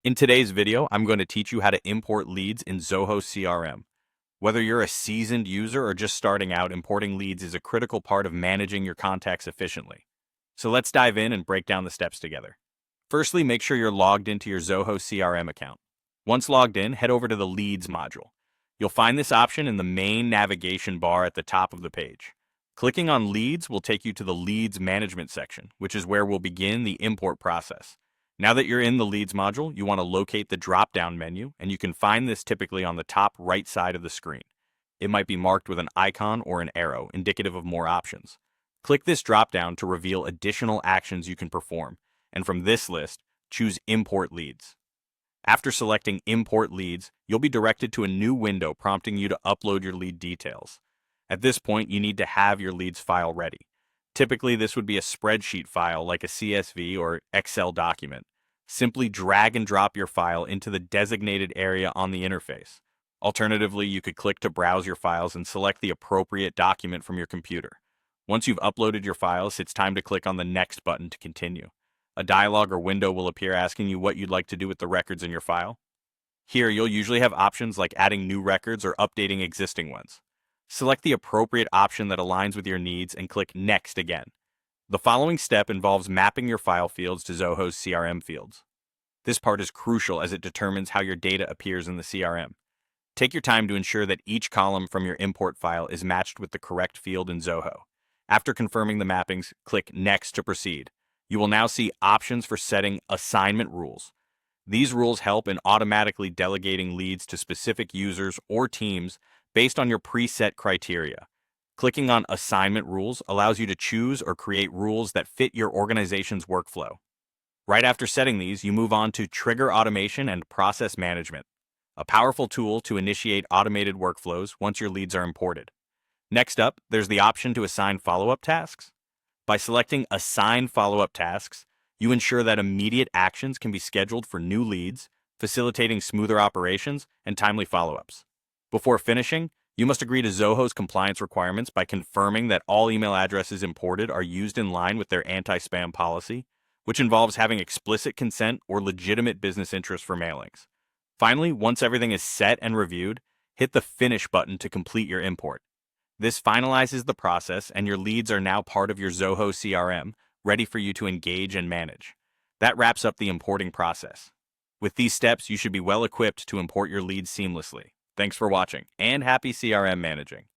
In today's video, I'm going to teach you how to import leads in Zoho CRM. Whether you're a seasoned user or just starting out, importing leads is a critical part of managing your contacts efficiently. So let's dive in and break down the steps together. Firstly, make sure you're logged into your Zoho CRM account. Once logged in, head over to the Leads module. You'll find this option in the main navigation bar at the top of the page. Clicking on Leads will take you to the Leads Management section, which is where we'll begin the import process. Now that you're in the Leads module, you want to locate the drop-down menu, and you can find this typically on the top right side of the screen. It might be marked with an icon or an arrow, indicative of more options. Click this drop-down to reveal additional actions you can perform, and from this list, choose Import Leads. After selecting Import Leads, you'll be directed to a new window prompting you to upload your lead details. At this point, you need to have your leads file ready. Typically, this would be a spreadsheet file like a CSV or Excel document. Simply drag and drop your file into the designated area on the interface. Alternatively, you could click to browse your files and select the appropriate document from your computer. Once you've uploaded your files, it's time to click on the Next button to continue. A dialog or window will appear asking you what you'd like to do with the records in your file. Here, you'll usually have options like adding new records or updating existing ones. Select the appropriate option that aligns with your needs and click Next again. The following step involves mapping your file fields to Zoho's CRM fields. This part is crucial as it determines how your data appears in the CRM. Take your time to ensure that each column from your import file is matched with the correct field in Zoho. After confirming the mappings, click Next to proceed. You will now see options for setting assignment rules. These rules help in automatically delegating leads to specific users or teams based on your preset criteria. Clicking on Assignment Rules allows you to choose or create rules that fit your organization's workflow. Right after setting these, you move on to Trigger Automation and Process Management, a powerful tool to initiate automated workflows once your leads are imported. Next up, there's the option to assign follow-up tasks. By selecting Assign Follow-up Tasks, you ensure that immediate actions can be scheduled for new leads, facilitating smoother operations and timely follow-ups. Before finishing, you must agree to Zoho's compliance requirements by confirming that all email addresses imported are used in line with their anti-spam policy, which involves having explicit consent or legitimate business interest for mailings. Finally, once everything is set and reviewed, hit the Finish button to complete your import. This finalizes the process, and your leads are now part of your Zoho CRM, ready for you to engage and manage. That wraps up the importing process. With these steps, you should be well equipped to import your leads seamlessly. Thanks for watching, and happy CRM managing.